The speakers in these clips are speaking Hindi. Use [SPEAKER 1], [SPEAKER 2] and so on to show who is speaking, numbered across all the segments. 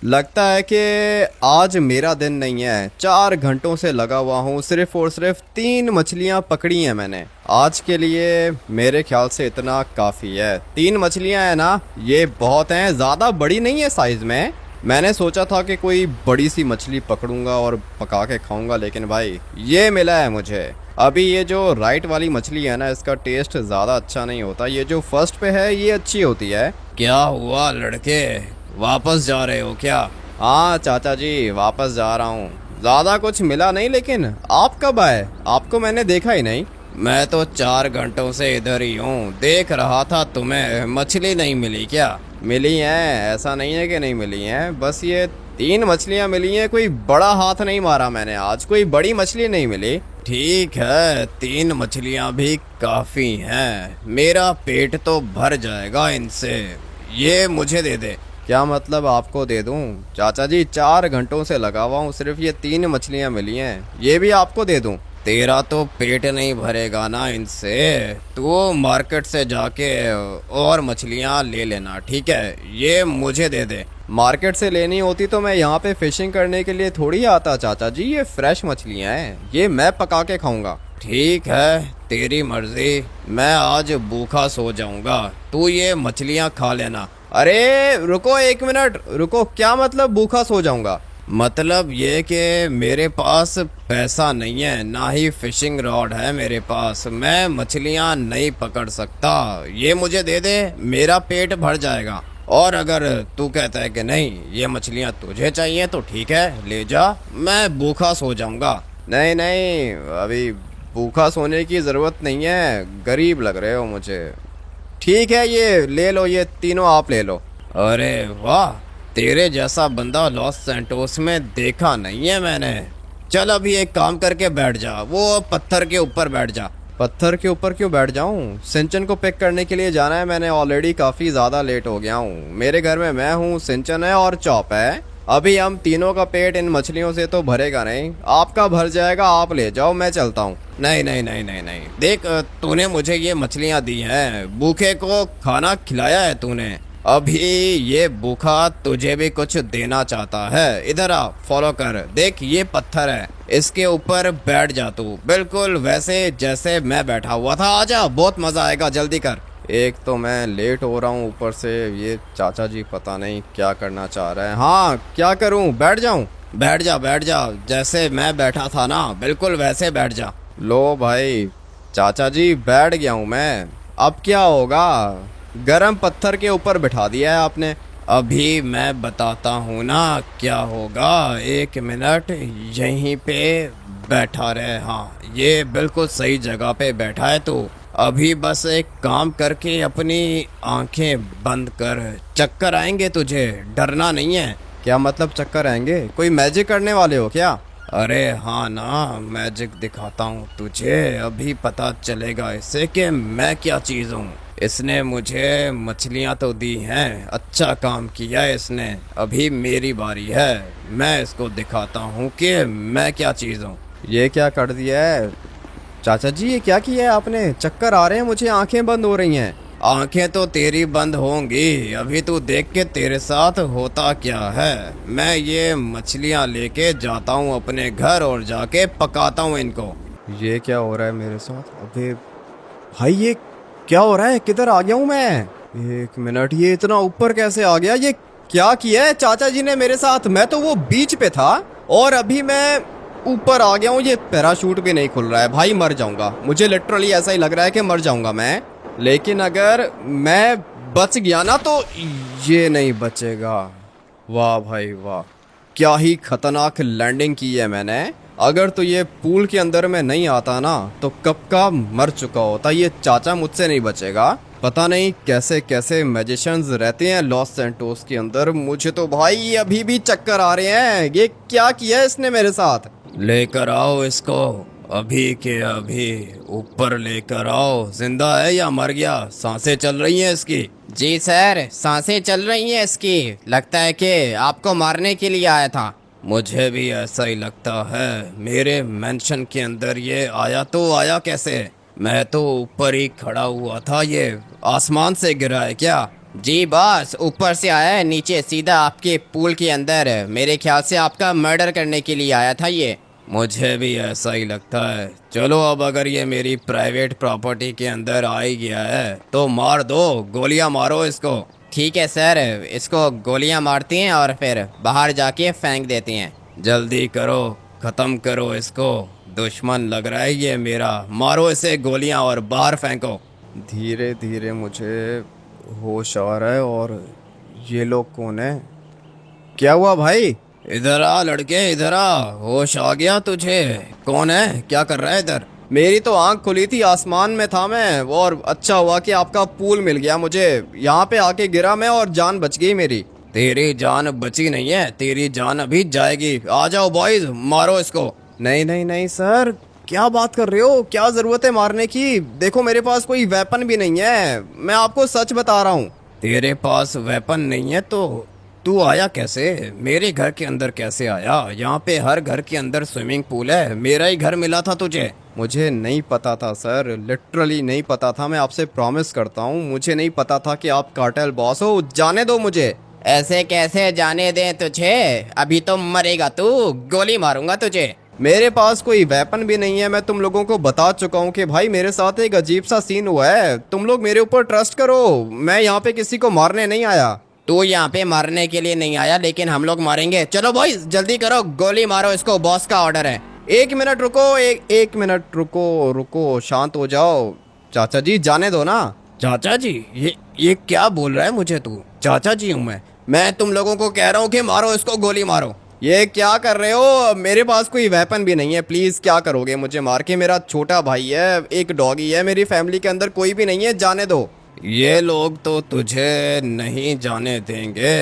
[SPEAKER 1] लगता है कि आज मेरा दिन नहीं है। 4 घंटों से लगा हुआ हूँ, सिर्फ और सिर्फ 3 मछलियाँ पकड़ी हैं मैंने आज के लिए। मेरे ख्याल से इतना काफ़ी है। 3 मछलियाँ हैं ना, ये बहुत हैं। ज़्यादा बड़ी नहीं है साइज़ में। मैंने सोचा था कि कोई बड़ी सी मछली पकड़ूंगा और पका के खाऊंगा, लेकिन भाई ये मिला है मुझे। अभी ये जो राइट वाली मछली है ना, इसका टेस्ट ज़्यादा अच्छा नहीं होता। ये जो फर्स्ट पे है ये अच्छी होती है। क्या हुआ लड़के, वापस जा रहे हो क्या? हाँ चाचा जी, वापस जा रहा हूँ। ज़्यादा कुछ मिला नहीं, लेकिन आप कब आए? आपको मैंने देखा ही नहीं। मैं तो 4 घंटों से इधर ही हूँ, देख रहा था तुम्हें। मछली नहीं मिली क्या? मिली हैं, ऐसा नहीं है कि नहीं मिली हैं। बस ये 3 मछलियाँ मिली हैं। कोई बड़ा हाथ नहीं मारा मैंने आज, कोई बड़ी मछली नहीं मिली। ठीक है, 3 मछलियाँ भी काफ़ी हैं। मेरा पेट तो भर जाएगा इनसे। ये मुझे दे दे। क्या मतलब आपको दे दूं? चाचा जी 4 घंटों से लगा हुआ हूँ, सिर्फ ये 3 मछलियाँ मिली हैं, ये भी आपको दे दूं? तेरा तो पेट नहीं भरेगा ना इनसे। तू मार्केट से जाके और मछलियाँ ले लेना, ठीक है? ये मुझे दे दे। मार्केट से लेनी होती तो मैं यहाँ पे फिशिंग करने के लिए थोड़ी आता चाचा जी। ये फ्रेश मछलियाँ हैं, ये मैं पका के खाऊंगा। ठीक है, तेरी मर्जी। मैं आज भूखा सो जाऊंगा, तू ये मछलियाँ खा लेना। अरे रुको, 1 मिनट रुको। क्या मतलब भूखा सो जाऊंगा? मतलब ये कि मेरे पास पैसा नहीं है, ना ही फिशिंग रॉड है मेरे पास। मैं मछलियाँ नहीं पकड़ सकता। ये मुझे दे दे, मेरा पेट भर जाएगा। और अगर तू कहता है कि नहीं ये मछलियाँ तुझे चाहिए तो ठीक है, ले जा। मैं भूखा सो जाऊंगा। नहीं नहीं, अभी भूखा सोने की ज़रूरत नहीं है। गरीब लग रहे हो मुझे। ठीक है, ये ले लो, ये तीनों आप ले लो। अरे वाह, तेरे जैसा बंदा लॉस सैंटोस में देखा नहीं है मैंने। चल अभी एक काम करके बैठ जा, वो पत्थर के ऊपर बैठ जा। पत्थर के ऊपर क्यों बैठ जाऊं? सिंचन को पिक करने के लिए जाना है। मैंने ऑलरेडी काफ़ी ज़्यादा लेट हो गया हूँ। मेरे घर में मैं हूँ, सिंचन है और चॉप है। अभी हम तीनों का पेट इन मछलियों से तो भरेगा नहीं। आपका भर जाएगा, आप ले जाओ, मैं चलता हूँ। नहीं नहीं नहीं नहीं नहीं, देख तूने मुझे ये मछलियाँ दी हैं, भूखे को खाना खिलाया है तूने। अभी ये भूखा तुझे भी कुछ देना चाहता है। इधर आ, फॉलो कर। देख ये पत्थर है, इसके ऊपर बैठ जा तू, बिल्कुल वैसे जैसे मैं बैठा हुआ था। आजा, बहुत मजा आएगा, जल्दी कर। एक तो मैं लेट हो रहा हूँ, ऊपर से ये चाचा जी पता नहीं क्या करना चाह रहे हैं। हाँ, क्या करूँ? बैठ जाऊँ? बैठ जा बैठ जा, जैसे मैं बैठा था ना बिल्कुल वैसे बैठ जा। लो भाई, चाचा जी बैठ गया हूँ मैं। अब क्या होगा? गरम पत्थर के ऊपर बिठा दिया है आपने। अभी मैं बताता हूँ ना क्या होगा। 1 मिनट यहीं पे बैठा रहे। हाँ, ये बिल्कुल सही जगह पे बैठा है तू। अभी बस एक काम करके अपनी आंखें बंद कर, चक्कर आएंगे तुझे, डरना नहीं है। क्या मतलब चक्कर आएंगे? कोई मैजिक करने वाले हो क्या? अरे हाँ ना, मैजिक दिखाता हूँ तुझे। अभी पता चलेगा इससे कि मैं क्या चीज़ हूँ। इसने मुझे मछलियाँ तो दी हैं, अच्छा काम किया इसने। अभी मेरी बारी है, मैं इसको दिखाता हूँ कि मैं क्या चीज़ हूँ। ये क्या कर दिया है चाचा जी? ये क्या किया है आपने? चक्कर आ रहे हैं मुझे, आंखें बंद हो रही हैं। आंखें तो तेरी बंद होंगी, अभी तू देख के तेरे साथ होता क्या है। मैं ये मछलियाँ लेके जाता हूँ अपने घर और जाके पकाता हूँ इनको। ये क्या हो रहा है मेरे साथ? अबे भाई, ये क्या हो रहा है? किधर आ गया हूँ मैं? 1 मिनट, ये इतना ऊपर कैसे आ गया? ये क्या किया है चाचा जी ने मेरे साथ? मैं तो वो बीच पे था और अभी मैं ऊपर आ गया हूँ। ये पैराशूट भी नहीं खुल रहा है भाई, मर जाऊंगा। मुझे लिटरली ऐसा ही लग रहा है कि मर जाऊंगा मैं। लेकिन अगर मैं बच गया ना तो ये नहीं बचेगा। वाह भाई वाह, क्या ही खतरनाक लैंडिंग की है मैंने। अगर तो ये पूल के अंदर में नहीं आता ना तो कब का मर चुका होता। ये चाचा मुझसे नहीं बचेगा। पता नहीं कैसे कैसे मैजिशियंस रहते हैं लॉस सैंटोस के अंदर। मुझे तो भाई अभी भी चक्कर आ रहे हैं। ये क्या किया है इसने मेरे साथ? लेकर आओ इसको, अभी के अभी ऊपर लेकर आओ। जिंदा है या मर गया? सांसें चल रही हैं इसकी? जी सर, सांसें चल रही हैं इसकी। लगता है कि आपको मारने के लिए आया था। मुझे भी ऐसा ही लगता है। मेरे मेंशन के अंदर ये आया तो आया कैसे? मैं तो ऊपर ही खड़ा हुआ था, ये आसमान से गिरा है क्या?
[SPEAKER 2] जी बॉस, ऊपर से आया है नीचे सीधा आपके पूल के अंदर। मेरे ख्याल से आपका मर्डर करने के लिए आया था ये।
[SPEAKER 1] मुझे भी ऐसा ही लगता है। चलो अब अगर ये मेरी प्राइवेट प्रॉपर्टी के अंदर आ ही गया है तो मार दो, गोलियां मारो इसको।
[SPEAKER 2] ठीक है सर, इसको गोलियां मारती हैं और फिर बाहर जाके फेंक देती हैं।
[SPEAKER 1] जल्दी करो, खत्म करो इसको। दुश्मन लग रहा है ये मेरा। मारो इसे गोलियां और बाहर फेंको। धीरे धीरे मुझे होश आ रहा है। और ये लोग कौन है? क्या हुआ भाई? इधर आ लड़के, इधर आ। होश आ गया तुझे? कौन है? क्या कर रहा है इधर? मेरी तो आंख खुली थी, आसमान में था मैं, और अच्छा हुआ कि आपका पूल मिल गया मुझे। यहाँ पे आके गिरा मैं और जान बच गई मेरी। तेरी जान बची नहीं है, तेरी जान अभी जाएगी। आ जाओ बॉयज, मारो इसको। नहीं नहीं नहीं सर, क्या बात कर रहे हो? क्या जरूरत है मारने की? देखो मेरे पास कोई वेपन भी नहीं है, मैं आपको सच बता रहा हूँ। तेरे पास वेपन नहीं है तो तू आया कैसे? मेरे घर के अंदर कैसे आया? यहाँ पे हर घर के अंदर स्विमिंग पूल है, मेरा ही घर मिला था तुझे। मुझे नहीं पता था सर, लिटरली नहीं पता था। मैं आपसे प्रॉमिस करता हूँ, मुझे नहीं पता था कि आप कार्टेल बॉस हो। जाने दो मुझे।
[SPEAKER 2] ऐसे कैसे जाने दें तुझे? अभी तो मरेगा तू, गोली मारूंगा तुझे।
[SPEAKER 1] मेरे पास कोई वेपन भी नहीं है। मैं तुम लोगों को बता चुका हूँ कि भाई मेरे साथ एक अजीब सा सीन हुआ है। तुम लोग मेरे ऊपर ट्रस्ट करो, मैं यहाँ पे किसी को मारने नहीं आया।
[SPEAKER 2] तू यहाँ पे मारने के लिए नहीं आया, लेकिन हम लोग मारेंगे। चलो बॉयज जल्दी करो, गोली मारो इसको, बॉस का ऑर्डर है।
[SPEAKER 1] एक मिनट रुको, एक मिनट रुको रुको, शांत हो जाओ। चाचा जी जाने दो ना। चाचा जी? ये क्या बोल रहा है मुझे तू? चाचा जी हूँ मैं तुम लोगों को कह रहा हूँ कि मारो इसको, गोली मारो। ये क्या कर रहे हो? मेरे पास कोई वेपन भी नहीं है। प्लीज क्या करोगे मुझे मार के? मेरा छोटा भाई है, एक डॉगी है, मेरी फैमिली के अंदर कोई भी नहीं है। जाने दो। ये लोग तो तुझे नहीं जाने देंगे।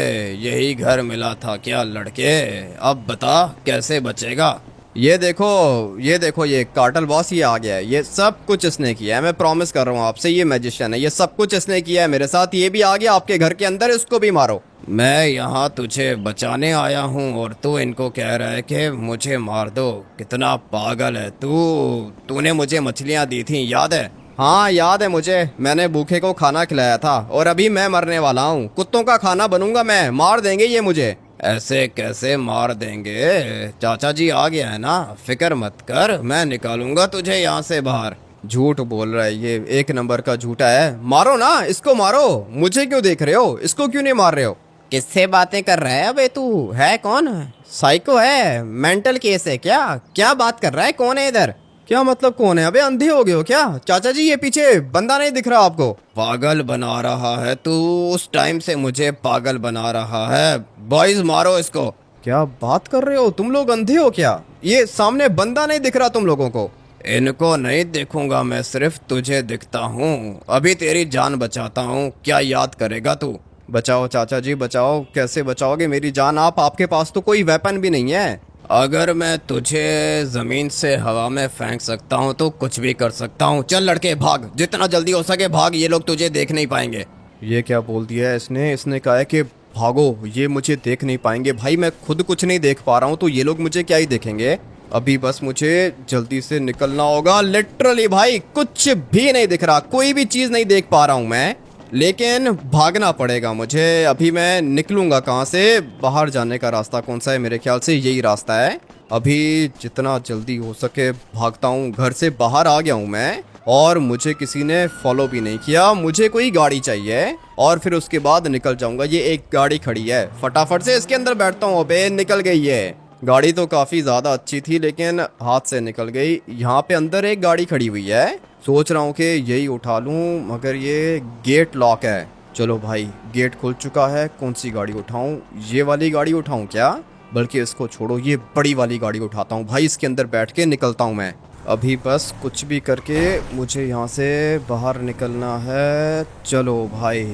[SPEAKER 1] यही घर मिला था क्या लड़के? अब बता कैसे बचेगा? ये देखो, ये देखो, ये कार्टेल बॉस ये आ गया है। ये सब कुछ इसने किया है, मैं प्रॉमिस कर रहा हूँ आपसे। ये मैजिशियन है, ये सब कुछ इसने किया है मेरे साथ। ये भी आ गया आपके घर के अंदर, इसको भी मारो। मैं यहाँ तुझे बचाने आया हूँ और तू इनको कह रहा है कि मुझे मार दो। कितना पागल है तू। तूने मुझे मछलियाँ दी थी, याद है? हाँ याद है मुझे, मैंने भूखे को खाना खिलाया था और अभी मैं मरने वाला हूँ। कुत्तों का खाना बनूंगा मैं। मार देंगे ये मुझे। ऐसे कैसे मार देंगे? चाचा जी आ गया है ना, फिक्र मत कर, मैं निकालूंगा तुझे यहाँ से बाहर। झूठ बोल रहा है ये, एक नंबर का झूठा है। मारो ना इसको, मारो। मुझे क्यों देख रहे हो? इसको क्यों नहीं मार रहे हो?
[SPEAKER 2] किससे बातें कर रहा है अबे तू? है कौन? साइको है? मेंटल केस है क्या? क्या बात कर रहा है? कौन है इधर?
[SPEAKER 1] क्या मतलब कौन है? अबे अंधे हो गए हो क्या? चाचा जी ये पीछे बंदा नहीं दिख रहा आपको? पागल बना रहा है तू, उस टाइम से मुझे पागल बना रहा है। बॉयज मारो इसको। क्या बात कर रहे हो? तुम लोग अंधे हो क्या? ये सामने बंदा नहीं दिख रहा तुम लोगों को? इनको नहीं देखूंगा मैं, सिर्फ तुझे दिखता हूँ। अभी तेरी जान बचाता हूँ, क्या याद करेगा तू? बचाओ चाचा जी बचाओ। कैसे बचाओगे मेरी जान आप? आपके पास तो कोई वेपन भी नहीं है। अगर मैं तुझे जमीन से हवा में फेंक सकता हूँ तो कुछ भी कर सकता हूँ। चल लड़के भाग, जितना जल्दी हो सके भाग, ये लोग तुझे देख नहीं पाएंगे। ये क्या बोल दिया है इसने? इसने कहा है कि भागो, ये मुझे देख नहीं पाएंगे। भाई मैं खुद कुछ नहीं देख पा रहा हूँ तो ये लोग मुझे क्या ही देखेंगे? अभी बस मुझे जल्दी से निकलना होगा। लिटरली भाई कुछ भी नहीं दिख रहा, कोई भी चीज नहीं देख पा रहा हूँ मैं, लेकिन भागना पड़ेगा मुझे। अभी मैं निकलूंगा कहाँ से? बाहर जाने का रास्ता कौन सा है? मेरे ख्याल से यही रास्ता है। अभी जितना जल्दी हो सके भागता हूँ। घर से बाहर आ गया हूँ मैं और मुझे किसी ने फॉलो भी नहीं किया। मुझे कोई गाड़ी चाहिए और फिर उसके बाद निकल जाऊंगा। ये एक गाड़ी खड़ी है, फटाफट से इसके अंदर बैठता हूँ। अबे निकल गई है गाड़ी। तो काफी ज्यादा अच्छी थी लेकिन हाथ से निकल गई। यहाँ पे अंदर एक गाड़ी खड़ी हुई है, सोच रहा हूँ कि यही उठा लूँ, मगर ये गेट लॉक है। चलो भाई गेट खुल चुका है, कौन सी गाड़ी उठाऊँ? ये वाली गाड़ी उठाऊँ क्या? बल्कि इसको छोड़ो, ये बड़ी वाली गाड़ी उठाता हूँ भाई। इसके अंदर बैठ के निकलता हूँ मैं। अभी बस कुछ भी करके मुझे यहाँ से बाहर निकलना है। चलो भाई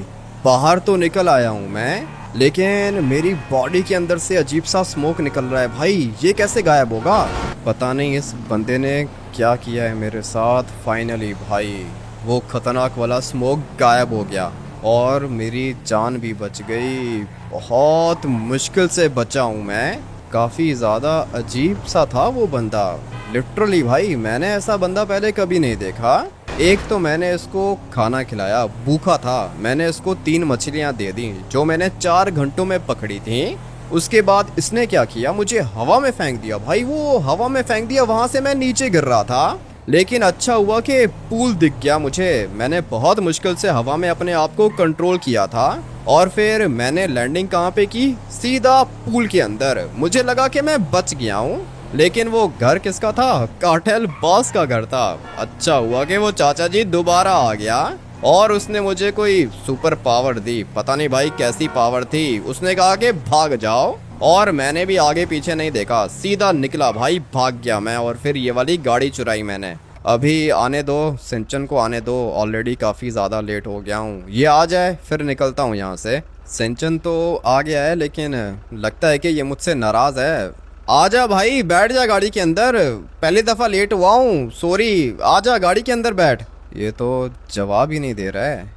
[SPEAKER 1] बाहर तो निकल आया हूँ मैं, लेकिन मेरी बॉडी के अंदर से अजीब सा स्मोक निकल रहा है। भाई ये कैसे गायब होगा? पता नहीं इस बंदे ने क्या किया है मेरे साथ। फाइनली भाई वो खतरनाक वाला स्मोक गायब हो गया और मेरी जान भी बच गई। बहुत मुश्किल से बचा हूँ मैं। काफ़ी ज़्यादा अजीब सा था वो बंदा। लिटरली भाई मैंने ऐसा बंदा पहले कभी नहीं देखा। एक तो मैंने इसको खाना खिलाया, भूखा था, मैंने इसको 3 मछलियां दे दी जो मैंने 4 घंटों में पकड़ी थी। उसके बाद इसने क्या किया, मुझे हवा में फेंक दिया भाई। वो हवा में फेंक दिया, वहां से मैं नीचे गिर रहा था, लेकिन अच्छा हुआ कि पूल दिख गया मुझे। मैंने बहुत मुश्किल से हवा में अपने आप को कंट्रोल किया था और फिर मैंने लैंडिंग कहाँ पे की, सीधा पूल के अंदर। मुझे लगा कि मैं बच गया हूँ, लेकिन वो घर किसका था, कार्टेल बॉस का घर था। अच्छा हुआ कि वो चाचा जी दोबारा आ गया और उसने मुझे कोई सुपर पावर दी। पता नहीं भाई कैसी पावर थी। उसने कहा कि भाग जाओ और मैंने भी आगे पीछे नहीं देखा, सीधा निकला भाई, भाग गया मैं। और फिर ये वाली गाड़ी चुराई मैंने। अभी आने दो, सिंचन को आने दो, ऑलरेडी काफ़ी ज़्यादा लेट हो गया हूँ। ये आ जाए फिर निकलता हूँ यहाँ से। सिंचन तो आ गया है, लेकिन लगता है कि ये मुझसे नाराज़ है। आजा भाई, बैठ जा गाड़ी के अंदर, पहली दफ़ा लेट हुआ हूँ, सॉरी, आजा गाड़ी के अंदर बैठ। ये तो जवाब ही नहीं दे रहा है।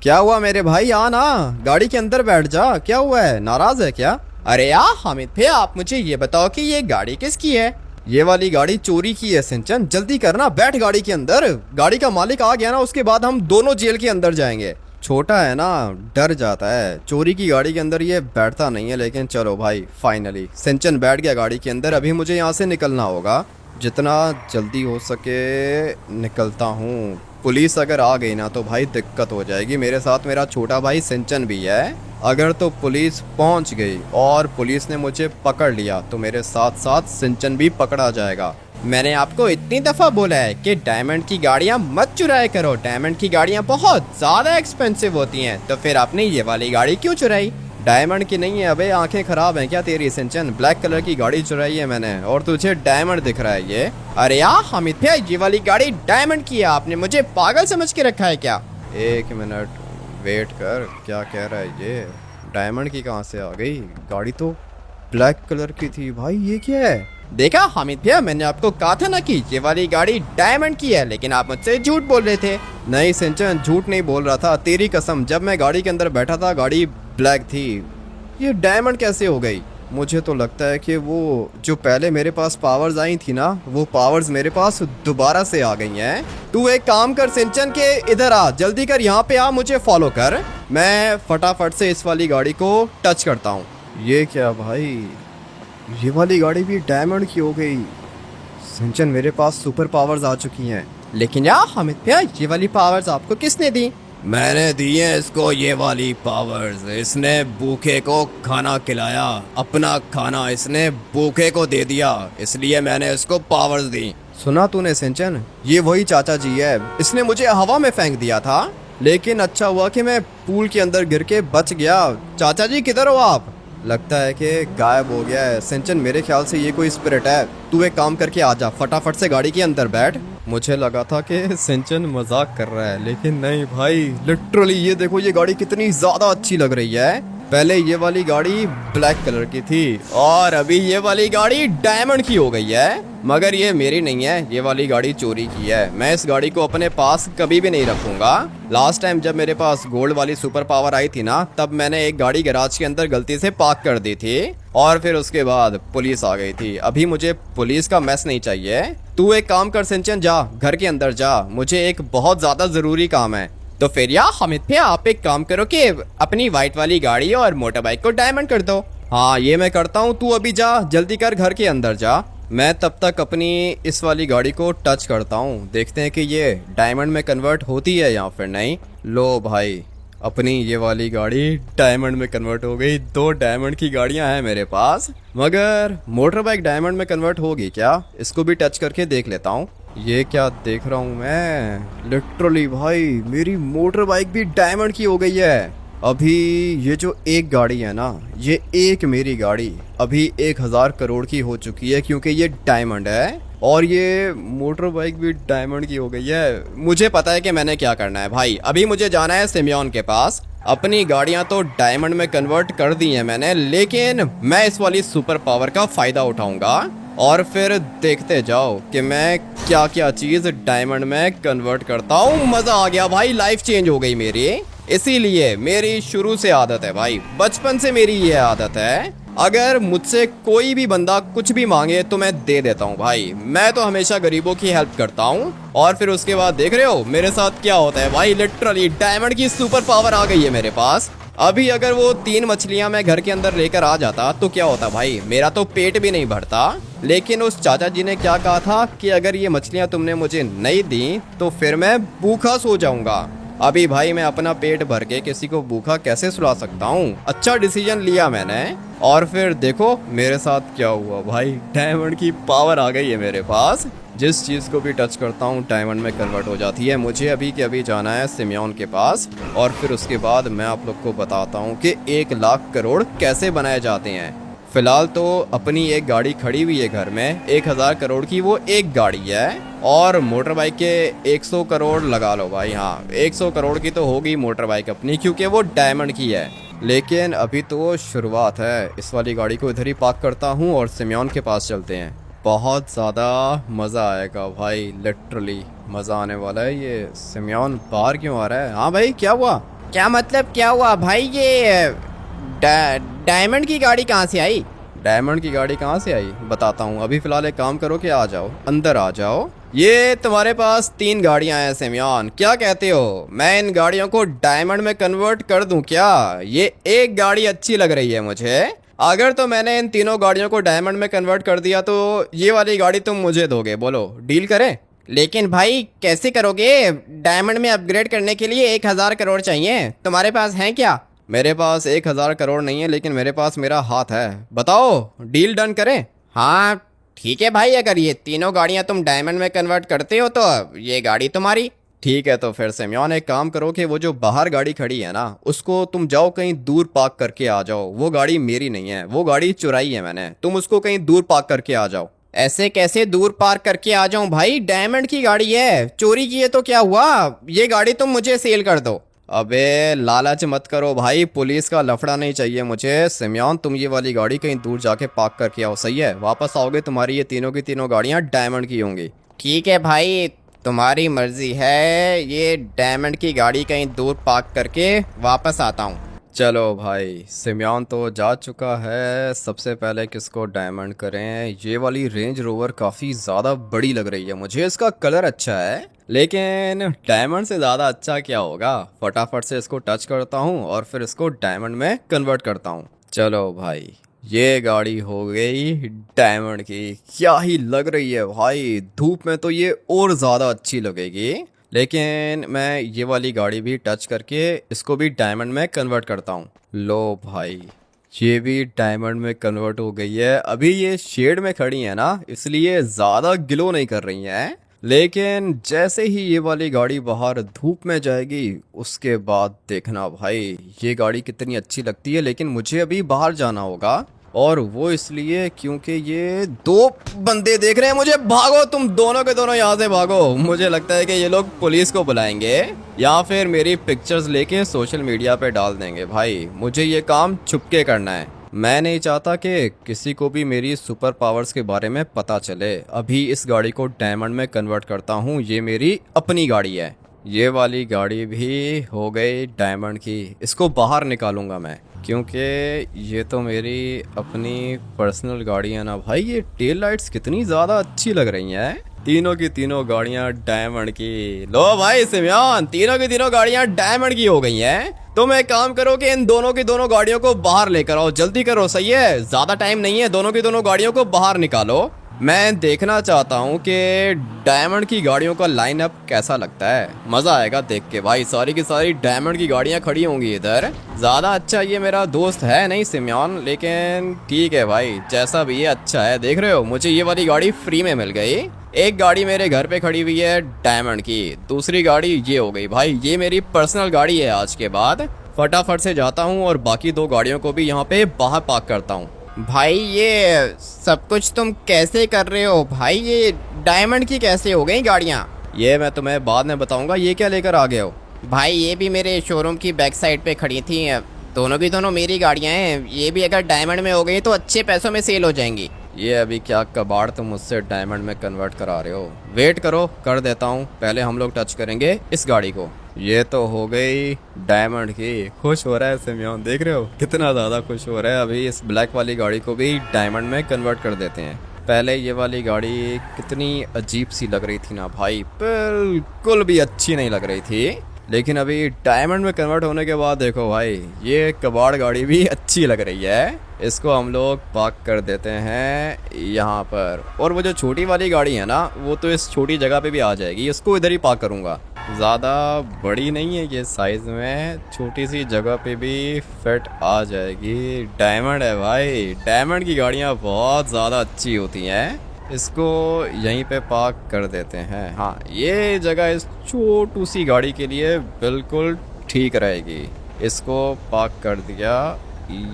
[SPEAKER 1] क्या हुआ मेरे भाई, आ ना, गाड़ी के अंदर बैठ जा। क्या हुआ है, नाराज़ है क्या? अरे यार हामिद भैया, आप मुझे ये बताओ कि ये गाड़ी किसकी है? ये वाली गाड़ी चोरी की है सिंचन, जल्दी करना, बैठ गाड़ी के अंदर। गाड़ी का मालिक आ गया ना, उसके बाद हम दोनों जेल के अंदर जाएंगे। छोटा है ना, डर जाता है, चोरी की गाड़ी के अंदर ये बैठता नहीं है। लेकिन चलो भाई, फाइनली सिंचन बैठ गया गाड़ी के अंदर। अभी मुझे यहाँ से निकलना होगा, जितना जल्दी हो सके निकलता हूँ। पुलिस अगर आ गई ना तो भाई दिक्कत हो जाएगी। मेरे साथ मेरा छोटा भाई सिंचन भी है। अगर तो पुलिस पहुंच गई और पुलिस ने मुझे पकड़ लिया तो मेरे साथ साथ सिंचन भी पकड़ा जाएगा। मैंने आपको इतनी दफ़ा बोला है कि डायमंड की गाड़ियाँ मत चुराया करो, डायमंड की गाड़ियाँ बहुत ज़्यादा एक्सपेंसिव होती हैं। तो फिर आपने ये वाली गाड़ी क्यों चुराई? डायमंड की नहीं है, अबे आंखें खराब हैं क्या तेरी सिंचन? ब्लैक कलर की गाड़ी चुराई है मैंने और तुझे डायमंड दिख रहा है ये? अरे यार हामिद भैया, ये वाली गाड़ी डायमंड की है, आपने मुझे पागल समझ के रखा है क्या? एक मिनट वेट कर, क्या कह रहा है ये? डायमंड की कहाँ से आ गई? गाड़ी तो ब्लैक कलर की थी भाई, ये क्या है? देखा हामिद भैया, मैंने आपको कहा था ना कि ये वाली गाड़ी डायमंड की है, लेकिन आप मुझसे झूठ बोल रहे थे। नहीं सिंचन, झूठ नहीं बोल रहा था, तेरी कसम। जब मैं गाड़ी के अंदर बैठा था गाड़ी ब्लैक थी, ये डायमंड कैसे हो गई? मुझे तो लगता है कि वो जो पहले मेरे पास पावर्स आई थी ना, वो पावर्स मेरे पास दोबारा से आ गई हैं। तू एक काम कर सिंचन के इधर आ, जल्दी कर, यहाँ पे आ, मुझे फॉलो कर। मैं फटाफट से इस वाली गाड़ी को टच करता हूँ। ये क्या भाई, ये वाली गाड़ी भी डायमंड की हो गई। सिंचन, मेरे पास सुपर पावर्स आ चुकी हैं। लेकिन यार हामिद भैया, ये वाली पावर्स आपको किसने दी? मैंने दी है इसको ये वाली पावर्स। इसने भूखे को खाना खिलाया, अपना खाना इसने भूखे को दे दिया, इसलिए मैंने इसको पावर्स दी। सुना तूने सिंचन, ये वही चाचा जी है, इसने मुझे हवा में फेंक दिया था, लेकिन अच्छा हुआ कि मैं पूल के अंदर गिर के बच गया। चाचा जी किधर हो आप? लगता है कि गायब हो गया है। सिंचन, मेरे ख्याल से ये कोई स्पिरिट है। तू एक काम करके आ जा, फटाफट से गाड़ी के अंदर बैठ। मुझे लगा था कि सिंचन मजाक कर रहा है, लेकिन नहीं भाई, लिटरली ये देखो, ये गाड़ी कितनी ज्यादा अच्छी लग रही है। पहले ये वाली गाड़ी ब्लैक कलर की थी और अभी ये वाली गाड़ी डायमंड की हो गई है। मगर ये मेरी नहीं है, ये वाली गाड़ी चोरी की है। मैं इस गाड़ी को अपने पास कभी भी नहीं रखूंगा। लास्ट टाइम जब मेरे पास गोल्ड वाली सुपर पावर आई थी ना, तब मैंने एक गाड़ी गैराज के अंदर गलती से पार्क कर दी थी और फिर उसके बाद पुलिस आ गई थी। अभी मुझे पुलिस का मैस नहीं चाहिए। तू एक काम कर सिंचन, जा घर के अंदर जा, मुझे एक बहुत ज्यादा जरूरी काम है। तो फिर यार हामिद भैया, आप एक काम करो कि अपनी व्हाइट वाली गाड़ी और मोटर बाइक को डायमंड कर दो। हाँ, ये मैं करता हूँ, तू अभी जा, जल्दी कर, घर के अंदर जा। मैं तब तक अपनी इस वाली गाड़ी को टच करता हूँ, देखते हैं कि ये डायमंड में कन्वर्ट होती है या फिर नहीं। लो भाई, अपनी ये वाली गाड़ी डायमंड में कन्वर्ट हो गई। 2 डायमंड की गाड़ियां हैं मेरे पास, मगर मोटर बाइक डायमंड में कन्वर्ट होगी क्या? इसको भी टच करके देख लेता हूँ। ये क्या देख रहा हूँ मैं, लिटरली भाई मेरी मोटर बाइक भी डायमंड की हो गई है। अभी ये जो एक गाड़ी है ना, ये एक मेरी गाड़ी अभी 1000 करोड़ की हो चुकी है, क्योंकि ये डायमंड है और ये मोटर बाइक भी डायमंड की हो गई है। मुझे पता है कि मैंने क्या करना है भाई। अभी मुझे जाना है सिमियोन के पास। अपनी गाड़ियां तो डायमंड में कन्वर्ट कर दी हैं मैंने, लेकिन मैं इस वाली सुपर पावर का फायदा उठाऊंगा और फिर देखते जाओ कि मैं क्या क्या चीज डायमंड में कन्वर्ट करता हूँ। मजा आ गया भाई, लाइफ चेंज हो गई मेरी। इसीलिए मेरी शुरू से आदत है भाई, बचपन से मेरी ये आदत है अगर मुझसे कोई भी बंदा कुछ भी मांगे तो मैं दे देता हूँ भाई। मैं तो हमेशा गरीबों की हेल्प करता हूँ। और फिर उसके बाद देख रहे हो मेरे साथ क्या होता है भाई, लिटरली डायमंड की सुपर पावर आ गई है मेरे पास। अभी अगर वो 3 मछलियां मैं घर के अंदर लेकर आ जाता तो क्या होता भाई, मेरा तो पेट भी नहीं भरता। लेकिन उस चाचा जी ने क्या कहा था कि अगर ये मछलियां तुमने मुझे नहीं दी तो फिर मैं भूखा सो जाऊंगा। अभी भाई मैं अपना पेट भर के किसी को भूखा कैसे सुला सकता हूँ। अच्छा डिसीजन लिया मैंने। और फिर देखो मेरे साथ क्या हुआ भाई, डायमंड की पावर आ गई है मेरे पास। जिस चीज़ को भी टच करता हूँ डायमंड में कन्वर्ट हो जाती है। मुझे अभी के अभी जाना है सिमियोन के पास और फिर उसके बाद मैं आप लोग को बताता हूँ कि 1 लाख करोड़ कैसे बनाए जाते हैं। फिलहाल तो अपनी एक गाड़ी खड़ी हुई है घर में, 1000 करोड़ की वो एक गाड़ी है। और मोटर बाइक के 100 करोड़ लगा लो भाई। हाँ 100 करोड़ की तो होगी मोटर बाइक अपनी, क्योंकि वो डायमंड की है। लेकिन अभी तो शुरुआत है। इस वाली गाड़ी को इधर ही पार्क करता हूँ और सिमियोन के पास चलते हैं। बहुत ज़्यादा मज़ा आएगा भाई, लिटरली मज़ा आने वाला है। ये सिमियोन बाहर क्यों आ रहा है? हाँ भाई क्या हुआ?
[SPEAKER 2] क्या मतलब क्या हुआ भाई? ये डायमंड की गाड़ी कहाँ से आई?
[SPEAKER 1] डायमंड की गाड़ी कहाँ से आई बताता हूँ। अभी फिलहाल एक काम करो कि आ जाओ, अंदर आ जाओ। ये तुम्हारे पास 3 गाड़ियां हैं सिमियोन, क्या कहते हो मैं इन गाड़ियों को डायमंड में कन्वर्ट कर दूं क्या? ये एक गाड़ी अच्छी लग रही है मुझे। अगर तो मैंने इन तीनों गाड़ियों को डायमंड में कन्वर्ट कर दिया तो ये वाली गाड़ी तुम मुझे दोगे, बोलो डील करें?
[SPEAKER 2] लेकिन भाई कैसे करोगे? डायमंड में अपग्रेड करने के लिए 1000 करोड़ चाहिए, तुम्हारे पास है क्या?
[SPEAKER 1] मेरे पास 1000 करोड़ नहीं है, लेकिन मेरे पास मेरा हाथ है। बताओ डील डन करें?
[SPEAKER 2] हाँ ठीक है भाई, अगर ये तीनों गाड़ियां तुम डायमंड में कन्वर्ट करते हो तो ये गाड़ी तुम्हारी।
[SPEAKER 1] ठीक है तो फिर सिमियोन एक काम करो कि वो जो बाहर गाड़ी खड़ी है ना उसको तुम जाओ कहीं दूर पार्क करके आ जाओ। वो गाड़ी मेरी नहीं है, वो गाड़ी चुराई है मैंने। तुम उसको कहीं दूर पार्क करके आ जाओ।
[SPEAKER 2] ऐसे कैसे दूर पार्क करके आ जाऊं भाई? डायमंड की गाड़ी है, चोरी की है तो क्या हुआ? ये गाड़ी तुम मुझे सेल कर दो।
[SPEAKER 1] अबे लालच मत करो भाई, पुलिस का लफड़ा नहीं चाहिए मुझे। सिमियोन तुम ये वाली गाड़ी कहीं दूर जाके पार्क करके आओ, सही है? वापस आओगे तुम्हारी ये तीनों की तीनों गाड़ियां डायमंड की होंगी।
[SPEAKER 2] ठीक है भाई, तुम्हारी मर्जी है। ये डायमंड की गाड़ी कहीं दूर पार्क करके वापस आता हूँ।
[SPEAKER 1] चलो भाई सिमियोन तो जा चुका है। सबसे पहले किसको डायमंड करें? ये वाली रेंज रोवर काफ़ी ज़्यादा बड़ी लग रही है मुझे। इसका कलर अच्छा है लेकिन डायमंड से ज़्यादा अच्छा क्या होगा। फटाफट से इसको टच करता हूँ और फिर इसको डायमंड में कन्वर्ट करता हूँ। चलो भाई ये गाड़ी हो गई डायमंड की। क्या ही लग रही है भाई, धूप में तो ये और ज़्यादा अच्छी लगेगी। लेकिन मैं ये वाली गाड़ी भी टच करके इसको भी डायमंड में कन्वर्ट करता हूँ। लो भाई ये भी डायमंड में कन्वर्ट हो गई है। अभी ये शेड में खड़ी है ना इसलिए ज़्यादा ग्लो नहीं कर रही हैं। लेकिन जैसे ही ये वाली गाड़ी बाहर धूप में जाएगी उसके बाद देखना भाई ये गाड़ी कितनी अच्छी लगती है। लेकिन मुझे अभी बाहर जाना होगा और वो इसलिए क्योंकि ये 2 बंदे देख रहे हैं मुझे। भागो तुम दोनों के दोनों यहाँ से भागो। मुझे लगता है कि ये लोग पुलिस को बुलाएंगे या फिर मेरी पिक्चर्स लेके सोशल मीडिया पे डाल देंगे। भाई मुझे ये काम छुपके करना है। मैं नहीं चाहता कि किसी को भी मेरी सुपर पावर्स के बारे में पता चले। अभी इस गाड़ी को डायमंड में कन्वर्ट करता हूँ। ये मेरी अपनी गाड़ी है। ये वाली गाड़ी भी हो गई डायमंड की। इसको बाहर निकालूंगा मैं क्योंकि ये तो मेरी अपनी पर्सनल गाड़ी है ना भाई। ये टेल लाइट्स कितनी ज़्यादा अच्छी लग रही हैं। तीनों की तीनों गाड़ियां डायमंड की। लो भाई सिमियोन तीनों की तीनों गाड़ियां डायमंड की हो गई हैं। तुम एक काम करो कि इन दोनों की दोनों गाड़ियों को बाहर लेकर आओ, जल्दी करो, सही है? ज़्यादा टाइम नहीं है, दोनों की दोनों गाड़ियों को बाहर निकालो। मैं देखना चाहता हूँ कि डायमंड की गाड़ियों का लाइनअप कैसा लगता है। मज़ा आएगा देख के भाई। सारी की सारी डायमंड की गाड़ियाँ खड़ी होंगी इधर। ज़्यादा अच्छा ये मेरा दोस्त है नहीं सिमियोन, लेकिन ठीक है भाई जैसा भी ये अच्छा है। देख रहे हो मुझे ये वाली गाड़ी फ्री में मिल गई। एक गाड़ी मेरे घर पे खड़ी हुई है डायमंड की, दूसरी गाड़ी ये हो गई भाई। ये मेरी पर्सनल गाड़ी है आज के बाद। फटाफट से जाता हूँ और बाकी 2 गाड़ियों को भी यहाँ पे बाहर पार्क करता हूँ।
[SPEAKER 2] भाई ये सब कुछ तुम कैसे कर रहे हो भाई? ये डायमंड की कैसे हो गई गाड़ियाँ?
[SPEAKER 1] ये मैं तुम्हें बाद में बताऊंगा। ये क्या लेकर आ गए हो?
[SPEAKER 2] भाई ये भी मेरे शोरूम की बैक साइड पे खड़ी थी। दोनों की दोनों मेरी गाड़ियाँ हैं। ये भी अगर डायमंड में हो गई तो अच्छे पैसों में सेल हो जाएंगी।
[SPEAKER 1] ये अभी क्या कबाड़ तुम मुझसे डायमंड में कन्वर्ट करा रहे हो? वेट करो, कर देता हूँ। पहले हम लोग टच करेंगे इस गाड़ी को। ये तो हो गई डायमंड की। खुश हो रहा है सिमियोन, देख रहे हो कितना ज़्यादा खुश हो रहा है। अभी इस ब्लैक वाली गाड़ी को भी डायमंड में कन्वर्ट कर देते हैं। पहले ये वाली गाड़ी कितनी अजीब सी लग रही थी ना भाई, बिल्कुल भी अच्छी नहीं लग रही थी। लेकिन अभी डायमंड में कन्वर्ट होने के बाद देखो भाई, ये कबाड़ गाड़ी भी अच्छी लग रही है। इसको हम लोग पार्क कर देते हैं यहाँ पर। और वो जो छोटी वाली गाड़ी है ना, वो तो इस छोटी जगह पे भी आ जाएगी। इसको इधर ही पार्क करूँगा। ज़्यादा बड़ी नहीं है ये साइज़ में, छोटी सी जगह पे भी फिट आ जाएगी। डायमंड है भाई, डायमंड की गाड़ियाँ बहुत ज़्यादा अच्छी होती हैं। इसको यहीं पे पार्क कर देते हैं। हाँ, ये जगह इस छोटू सी गाड़ी के लिए बिल्कुल ठीक रहेगी। इसको पार्क कर दिया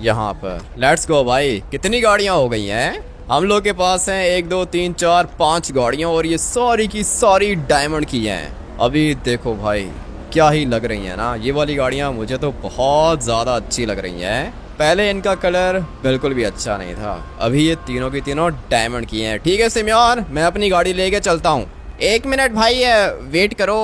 [SPEAKER 1] यहाँ पर। लेट्स गो भाई। कितनी गाड़ियाँ हो गई हैं? हम लोग के पास हैं 1 2 3 4 5 गाड़ियाँ, और ये सारी की सारी डायमंड की हैं। अभी देखो भाई, क्या ही लग रही हैं ना ये वाली गाड़ियाँ। मुझे तो बहुत ज़्यादा अच्छी लग रही हैं। पहले इनका कलर बिल्कुल भी अच्छा नहीं था, अभी ये तीनों की तीनों डायमंड की हैं। ठीक है सिमियोन, मैं अपनी गाड़ी लेके चलता हूँ।
[SPEAKER 2] 1 मिनट भाई, वेट करो।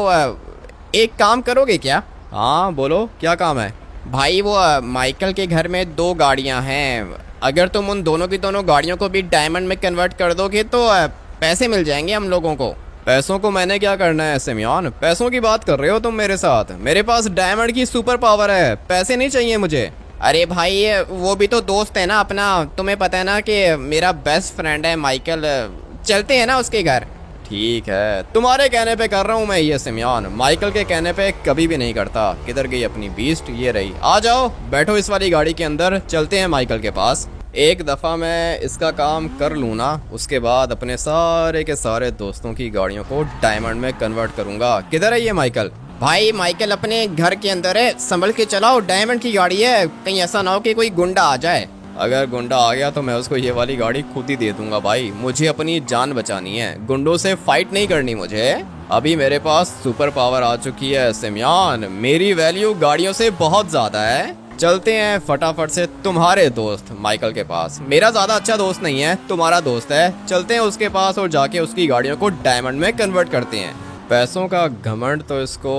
[SPEAKER 2] एक काम करोगे क्या?
[SPEAKER 1] हाँ बोलो, क्या काम है?
[SPEAKER 2] भाई वो माइकल के घर में 2 गाड़ियां हैं। अगर तुम उन दोनों की दोनों गाड़ियों को भी डायमंड में कन्वर्ट कर दोगे तो पैसे मिल जाएंगे हम लोगों को।
[SPEAKER 1] पैसों को मैंने क्या करना है सिमियोन? पैसों की बात कर रहे हो तुम मेरे साथ? मेरे पास डायमंड की सुपर पावर है, पैसे नहीं चाहिए मुझे।
[SPEAKER 2] अरे भाई, वो भी तो दोस्त है ना अपना। तुम्हें पता है ना कि मेरा बेस्ट फ्रेंड है माइकल। चलते हैं ना उसके घर।
[SPEAKER 1] ठीक है, तुम्हारे कहने पे कर रहा हूँ मैं ये सिमियोन, माइकल के कहने पे कभी भी नहीं करता। किधर गई अपनी बीस्ट? ये रही। आ जाओ, बैठो इस वाली गाड़ी के अंदर, चलते हैं माइकल के पास। एक दफ़ा मैं इसका काम कर लूँ ना, उसके बाद अपने सारे के सारे दोस्तों की गाड़ियों को डायमंड में कन्वर्ट करूँगा। किधर है ये माइकल?
[SPEAKER 2] भाई माइकल अपने घर के अंदर है, संभल के चलाओ। डायमंड की गाड़ी है, कहीं ऐसा ना हो कि कोई गुंडा आ जाए।
[SPEAKER 1] अगर गुंडा आ गया तो मैं उसको ये वाली गाड़ी खुद ही दे दूंगा भाई। मुझे अपनी जान बचानी है, गुंडों से फाइट नहीं करनी मुझे। अभी मेरे पास सुपर पावर आ चुकी है सिमियोन, मेरी वैल्यू गाड़ियों से बहुत ज़्यादा है। चलते हैं फटाफट से तुम्हारे दोस्त माइकल के पास। मेरा ज़्यादा अच्छा दोस्त नहीं है, तुम्हारा दोस्त है। चलते हैं उसके पास और जाके उसकी गाड़ियों को डायमंड में कन्वर्ट करते हैं। पैसों का घमंड तो इसको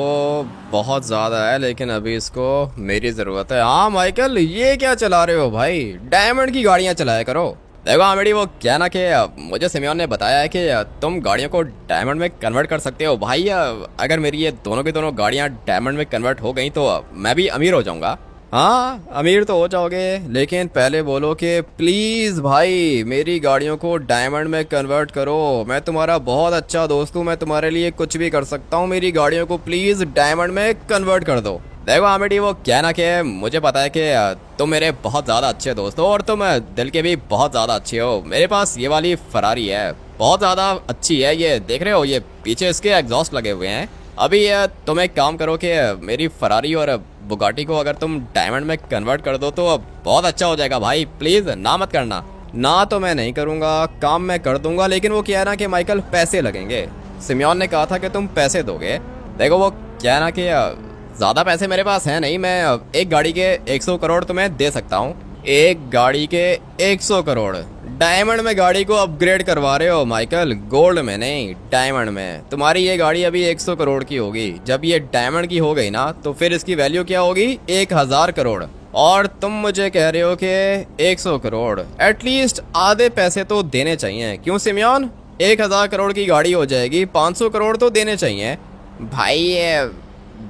[SPEAKER 1] बहुत ज़्यादा है, लेकिन अभी इसको मेरी ज़रूरत है। हाँ माइकल, ये क्या चला रहे हो भाई? डायमंड की गाड़ियाँ चलाया करो। देखो आमिडी, वो क्या ना कि मुझे सिमियोन ने बताया है कि तुम गाड़ियों को डायमंड में कन्वर्ट कर सकते हो भाई। अगर मेरी ये दोनों की दोनों गाड़ियाँ डायमंड में कन्वर्ट हो गई तो मैं भी अमीर हो जाऊँगा। हाँ अमीर तो हो जाओगे, लेकिन पहले बोलो कि प्लीज़ भाई मेरी गाड़ियों को डायमंड में कन्वर्ट करो। मैं तुम्हारा बहुत अच्छा दोस्त हूँ, मैं तुम्हारे लिए कुछ भी कर सकता हूँ। मेरी गाड़ियों को प्लीज़ डायमंड में कन्वर्ट कर दो। देखो आमिडी, वो क्या ना कि मुझे पता है कि तुम मेरे बहुत ज़्यादा अच्छे दोस्त हो और तुम दिल के भी बहुत ज़्यादा अच्छे हो। मेरे पास ये वाली फरारी है, बहुत ज़्यादा अच्छी है। ये देख रहे हो, ये पीछे इसके एग्जॉस्ट लगे हुए हैं। अभी तुम एक काम करो कि मेरी फरारी और बुगाटी को अगर तुम डायमंड में कन्वर्ट कर दो तो बहुत अच्छा हो जाएगा भाई। प्लीज़ ना मत करना। ना तो मैं नहीं करूँगा, काम मैं कर दूंगा, लेकिन वो क्या ना कि माइकल पैसे लगेंगे। सिमियोन ने कहा था कि तुम पैसे दोगे। देखो वो क्या ना कि ज़्यादा पैसे मेरे पास हैं नहीं। मैं एक गाड़ी के 100 करोड़ तुम्हें दे सकता हूँ। एक गाड़ी के 100 करोड़ डायमंड में गाड़ी को अपग्रेड करवा रहे हो माइकल, गोल्ड में नहीं डायमंड में। तुम्हारी ये गाड़ी अभी 100 करोड़ की होगी, जब ये डायमंड की हो गई ना तो फिर इसकी वैल्यू क्या होगी? 1000 करोड़। और तुम मुझे कह रहे हो कि 100 करोड़, एटलीस्ट आधे पैसे तो देने चाहिए। क्यों सिमियोन? 1000 करोड़ की गाड़ी हो जाएगी, 500 करोड़ तो देने चाहिए।
[SPEAKER 2] भाई ये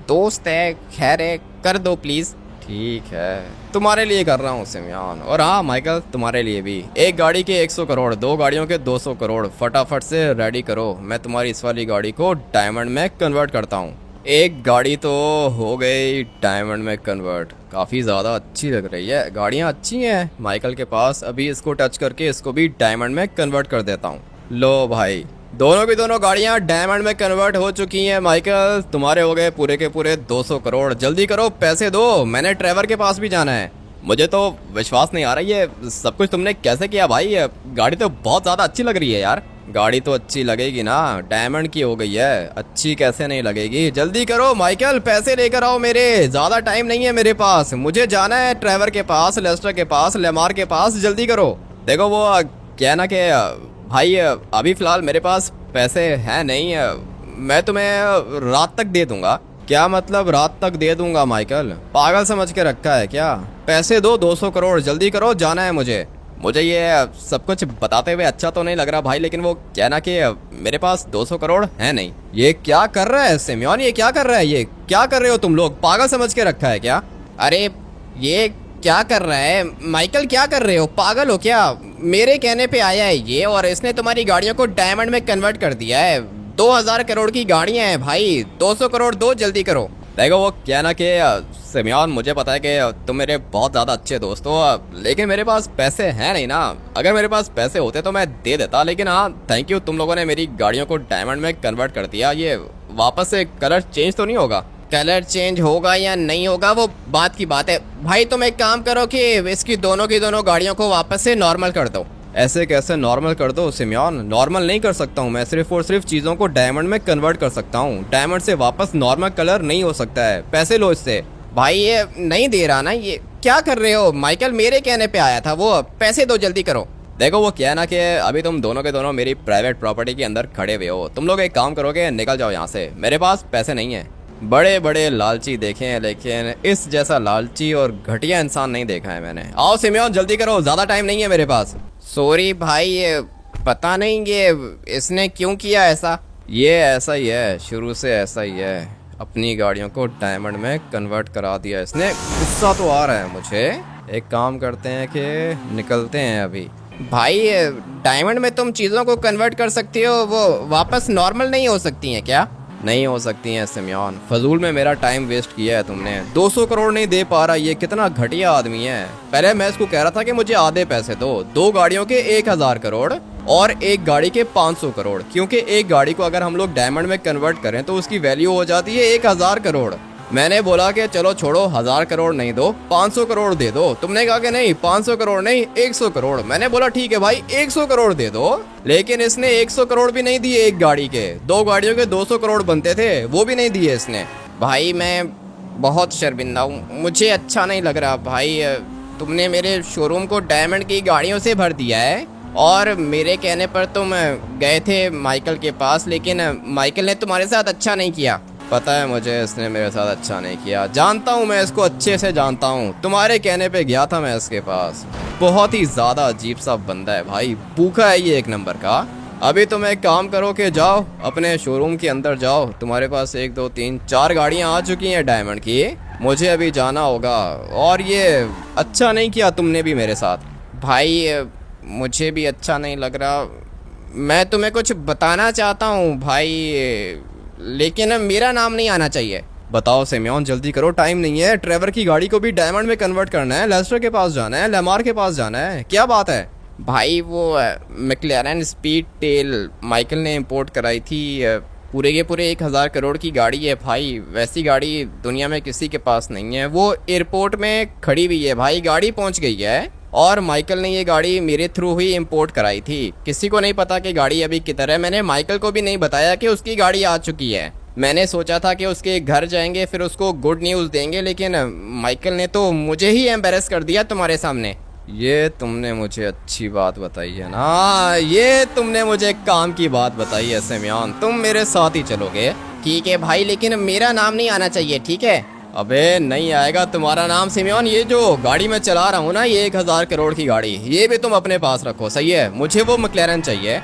[SPEAKER 2] दोस्त है, खैर है, कर दो प्लीज़।
[SPEAKER 1] ठीक है, तुम्हारे लिए कर रहा हूँ सिमियोन। और हाँ माइकल, तुम्हारे लिए भी। एक गाड़ी के 100 करोड़, 2 गाड़ियों के 200 करोड़। फटाफट से रेडी करो, मैं तुम्हारी इस वाली गाड़ी को डायमंड में कन्वर्ट करता हूँ। एक गाड़ी तो हो गई डायमंड में कन्वर्ट, काफ़ी ज़्यादा अच्छी लग रही है। गाड़ियाँ अच्छी हैं माइकल के पास। अभी इसको टच करके इसको भी डायमंड में कन्वर्ट कर देता हूँ। लो भाई, दोनों की दोनों गाड़ियाँ डायमंड में कन्वर्ट हो चुकी हैं। माइकल, तुम्हारे हो गए पूरे के पूरे 200 करोड़। जल्दी करो, पैसे दो, मैंने ट्रेवर के पास भी जाना है। मुझे तो विश्वास नहीं आ रहा ये सब कुछ तुमने कैसे किया भाई। गाड़ी तो बहुत ज़्यादा अच्छी लग रही है यार। गाड़ी तो अच्छी लगेगी ना, डायमंड की हो गई है, अच्छी कैसे नहीं लगेगी। जल्दी करो माइकल, पैसे लेकर आओ मेरे। ज़्यादा टाइम नहीं है मेरे पास, मुझे जाना है ट्रेवर के पास, लेस्टर के पास, लेमार के पास। जल्दी करो। देखो वो क्या ना कि भाई अभी फ़िलहाल मेरे पास पैसे हैं नहीं। मैं तुम्हें रात तक दे दूंगा। क्या मतलब रात तक दे दूंगा माइकल? पागल समझ के रखा है क्या? पैसे दो, 200 करोड़, जल्दी करो, जाना है मुझे। मुझे ये सब कुछ बताते हुए अच्छा तो नहीं लग रहा भाई, लेकिन वो क्या ना कि मेरे पास 200 करोड़ है नहीं। ये क्या कर रहा है सिमियोन? ये क्या कर रहा है? ये क्या कर रहे हो तुम लोग? पागल समझ के रखा है क्या?
[SPEAKER 2] अरे ये क्या कर रहा है माइकल? क्या कर रहे हो? पागल हो क्या? मेरे कहने पे आया है ये, और इसने तुम्हारी गाड़ियों को डायमंड में कन्वर्ट कर दिया है। 2000 करोड़ की गाड़ियां हैं भाई, 200 करोड़ दो, जल्दी करो।
[SPEAKER 1] देखो वो क्या ना कि सिमियोन, मुझे पता है कि तुम मेरे बहुत ज़्यादा अच्छे दोस्त हो, लेकिन मेरे पास पैसे हैं नहीं ना। अगर मेरे पास पैसे होते तो मैं दे देता, लेकिन हाँ थैंक यू, तुम लोगों ने मेरी गाड़ियों को डायमंड में कन्वर्ट कर दिया। ये वापस से कलर चेंज तो नहीं होगा?
[SPEAKER 2] कलर चेंज होगा या नहीं होगा वो बात की बात है भाई। तुम एक काम करो कि इसकी दोनों की दोनों गाड़ियों को वापस से नॉर्मल कर दो।
[SPEAKER 1] ऐसे कैसे नॉर्मल कर दो सिमियोन? नॉर्मल नहीं कर सकता हूँ मैं, सिर्फ और सिर्फ चीज़ों को डायमंड में कन्वर्ट कर सकता हूँ। डायमंड से वापस नॉर्मल कलर नहीं हो सकता है। पैसे लो इससे।
[SPEAKER 2] भाई ये नहीं दे रहा ना, ये क्या कर रहे हो माइकल? मेरे कहने पे आया था वो, पैसे दो, जल्दी करो।
[SPEAKER 1] देखो वो क्या है ना कि अभी तुम दोनों के दोनों मेरी प्राइवेट प्रॉपर्टी के अंदर खड़े हुए हो। तुम लोग एक काम करोगे, निकल जाओ यहाँ से, मेरे पास पैसे नहीं है। बड़े बड़े लालची देखे हैं, लेकिन इस जैसा लालची और घटिया इंसान नहीं देखा है मैंने। आओ सिमियोन जल्दी करो, ज़्यादा टाइम नहीं है मेरे पास।
[SPEAKER 2] सॉरी भाई, ये पता नहीं ये इसने क्यों किया ऐसा।
[SPEAKER 1] ये ऐसा ही है, शुरू से ऐसा ही है। अपनी गाड़ियों को डायमंड में कन्वर्ट करा दिया इसने। गुस्सा तो आ रहा है मुझे। एक काम करते हैं कि निकलते हैं अभी।
[SPEAKER 2] भाई डायमंड में तुम चीज़ों को कन्वर्ट कर सकती हो, वो वापस नॉर्मल नहीं हो सकती हैं क्या?
[SPEAKER 1] नहीं हो सकती हैं सिमियोन, फजूल में मेरा टाइम वेस्ट किया है तुमने। 200 करोड़ नहीं दे पा रहा, ये कितना घटिया आदमी है। पहले मैं इसको कह रहा था कि मुझे आधे पैसे दो, 2 गाड़ियों के 1000 करोड़ और एक गाड़ी के 500 करोड़, क्योंकि एक गाड़ी को अगर हम लोग डायमंड में कन्वर्ट करें तो उसकी वैल्यू हो जाती है 1000 करोड़। मैंने बोला कि चलो छोड़ो, 1000 करोड़ नहीं दो, 500 करोड़ दे दो। तुमने कहा कि नहीं 500 करोड़ नहीं, 100 करोड़। मैंने बोला ठीक है भाई 100 करोड़ दे दो, लेकिन इसने 100 करोड़ भी नहीं दिए। एक गाड़ी के, 2 गाड़ियों के 200 करोड़ बनते थे, वो भी नहीं दिए इसने।
[SPEAKER 2] भाई मैं बहुत शर्मिंदा हूँ, मुझे अच्छा नहीं लग रहा भाई। तुमने मेरे शोरूम को डायमंड की गाड़ियों से भर दिया है, और मेरे कहने पर तुम गए थे माइकल के पास, लेकिन माइकल ने तुम्हारे साथ अच्छा नहीं किया।
[SPEAKER 1] पता है मुझे, इसने मेरे साथ अच्छा नहीं किया। जानता हूँ मैं इसको, अच्छे से जानता हूँ। तुम्हारे कहने पे गया था मैं इसके पास। बहुत ही ज़्यादा अजीब सा बंदा है भाई, भूखा है ये एक नंबर का। अभी तुम एक काम करो कि जाओ अपने शोरूम के अंदर जाओ। तुम्हारे पास 1 2 3 4 गाड़ियाँ आ चुकी हैं डायमंड की। मुझे अभी जाना होगा, और ये अच्छा नहीं किया तुमने भी मेरे साथ।
[SPEAKER 2] भाई मुझे भी अच्छा नहीं लग रहा। मैं तुम्हें कुछ बताना चाहता हूँ भाई, लेकिन मेरा नाम नहीं आना चाहिए।
[SPEAKER 1] बताओ सिमियोन जल्दी करो, टाइम नहीं है। ट्रेवर की गाड़ी को भी डायमंड में कन्वर्ट करना है, लेस्टर के पास जाना है, लेमार के पास जाना है। क्या बात है
[SPEAKER 2] भाई? वो मैक्लेरन स्पीड टेल माइकल ने इंपोर्ट कराई थी, पूरे के पूरे 1000 करोड़ की गाड़ी है भाई। वैसी गाड़ी दुनिया में किसी के पास नहीं है। वो एयरपोर्ट में खड़ी हुई है भाई, गाड़ी पहुंच गई है, और माइकल ने ये गाड़ी मेरे थ्रू ही इंपोर्ट कराई थी। किसी को नहीं पता कि गाड़ी अभी किधर है। मैंने माइकल को भी नहीं बताया कि उसकी गाड़ी आ चुकी है। मैंने सोचा था कि उसके घर जाएंगे, फिर उसको गुड न्यूज़ देंगे, लेकिन माइकल ने तो मुझे ही एम्बेरस कर दिया तुम्हारे सामने।
[SPEAKER 1] ये तुमने मुझे अच्छी बात बताई है ना, ये तुमने मुझे काम की बात बताई है सिमियोन। तुम मेरे साथ ही चलोगे?
[SPEAKER 2] ठीक है भाई, लेकिन मेरा नाम नहीं आना चाहिए, ठीक है?
[SPEAKER 1] अबे नहीं आएगा तुम्हारा नाम सिमियोन। ये जो गाड़ी मैं चला रहा हूँ ना, ये 1000 करोड़ की गाड़ी, ये भी तुम अपने पास रखो, सही है? मुझे वो मैक्लेरन चाहिए।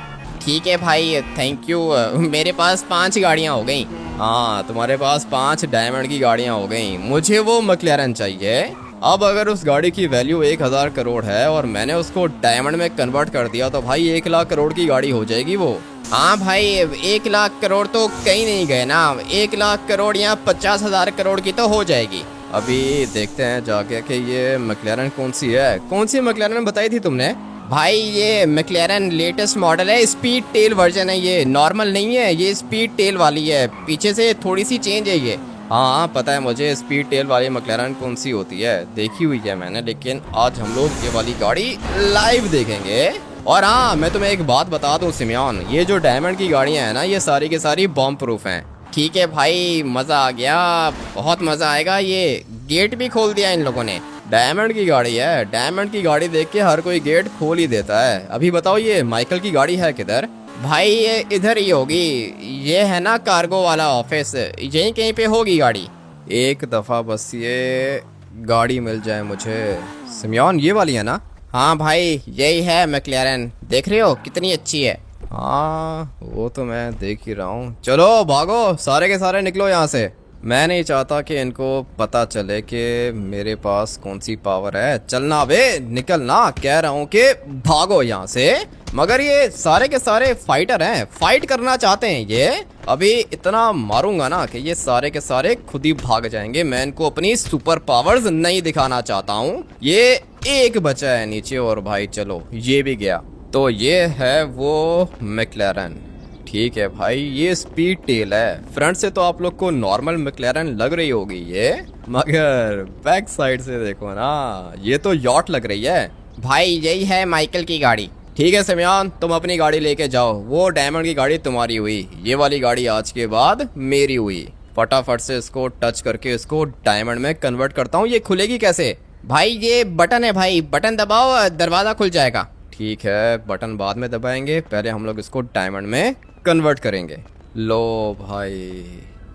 [SPEAKER 2] ठीक है भाई, थैंक यू। मेरे पास 5 गाड़ियाँ हो गई।
[SPEAKER 1] हाँ तुम्हारे पास 5 डायमंड की गाड़ियाँ हो गई, मुझे वो मैक्लेरन चाहिए। अब अगर उस गाड़ी की वैल्यू 1000 करोड़ है और मैंने उसको डायमंड में कन्वर्ट कर दिया, तो भाई 1 लाख करोड़ की गाड़ी हो जाएगी वो।
[SPEAKER 2] हाँ भाई, 1 लाख करोड़ तो कहीं नहीं गए ना। 1 लाख करोड़ या 50,000 करोड़ की तो हो जाएगी।
[SPEAKER 1] अभी देखते हैं जाके कि ये मैक्लेरन कौन सी है। कौन सी मैक्लेरन बताई थी तुमने?
[SPEAKER 2] भाई ये मैक्लेरन लेटेस्ट मॉडल है, स्पीड टेल वर्जन है। ये नॉर्मल नहीं है, ये स्पीड टेल वाली है, पीछे से थोड़ी सी चेंज है ये।
[SPEAKER 1] हाँ पता है मुझे स्पीड टेल वाली मैक्लेरन कौन सी होती है, देखी हुई है मैंने। लेकिन आज हम लोग ये वाली गाड़ी लाइव देखेंगे। और हाँ मैं तुम्हें एक बात बता दूं सिमियोन, ये जो डायमंड की गाड़ियाँ हैं ना, ये सारी की सारी बॉम्ब प्रूफ हैं।
[SPEAKER 2] ठीक है भाई, मज़ा आ गया, बहुत मज़ा आएगा। ये गेट भी खोल दिया इन लोगों ने। डायमंड की गाड़ी है। डायमंड की गाड़ी देख के हर कोई गेट खोल ही देता है। अभी बताओ ये माइकल की गाड़ी है किधर? भाई ये इधर ही होगी। ये है ना कार्गो वाला ऑफिस, यहीं कहीं पे होगी गाड़ी।
[SPEAKER 1] एक दफ़ा बस ये गाड़ी मिल जाए मुझे। सिमयोन ये वाली है ना?
[SPEAKER 2] हाँ भाई यही है मैक्लेरन, देख रहे हो कितनी अच्छी है।
[SPEAKER 1] हाँ वो तो मैं देख ही रहा हूँ। चलो भागो, सारे के सारे निकलो यहाँ से। मैं नहीं चाहता कि इनको पता चले कि मेरे पास कौन सी पावर है। चलना बे, निकलना, कह रहा हूँ कि भागो यहाँ से। मगर ये सारे के सारे फाइटर हैं, फाइट करना चाहते हैं ये। अभी इतना मारूंगा ना कि ये सारे के सारे खुद ही भाग जाएंगे। मैं इनको अपनी सुपर पावर्स नहीं दिखाना चाहता हूँ। ये एक बचा है नीचे और भाई चलो ये भी गया। तो ये है वो मैक्लेरन। ठीक है भाई, ये स्पीड टेल है। फ्रंट से तो आप लोग को नॉर्मल मैक्लेरन लग रही होगी ये, मगर बैक साइड से देखो ना, ये तो यॉट लग रही है।
[SPEAKER 2] भाई यही है माइकल की गाड़ी।
[SPEAKER 1] ठीक है सिमयान, तुम अपनी गाड़ी लेके जाओ। वो डायमंड की गाड़ी तुम्हारी हुई, ये वाली गाड़ी आज के बाद मेरी हुई। फटाफट से इसको टच करके इसको डायमंड में कन्वर्ट करता हूँ। ये खुलेगी कैसे?
[SPEAKER 2] भाई ये बटन है भाई, बटन दबाओ दरवाजा खुल जाएगा।
[SPEAKER 1] ठीक है, बटन बाद में दबाएंगे, पहले हम लोग इसको डायमंड में कन्वर्ट करेंगे। लो भाई,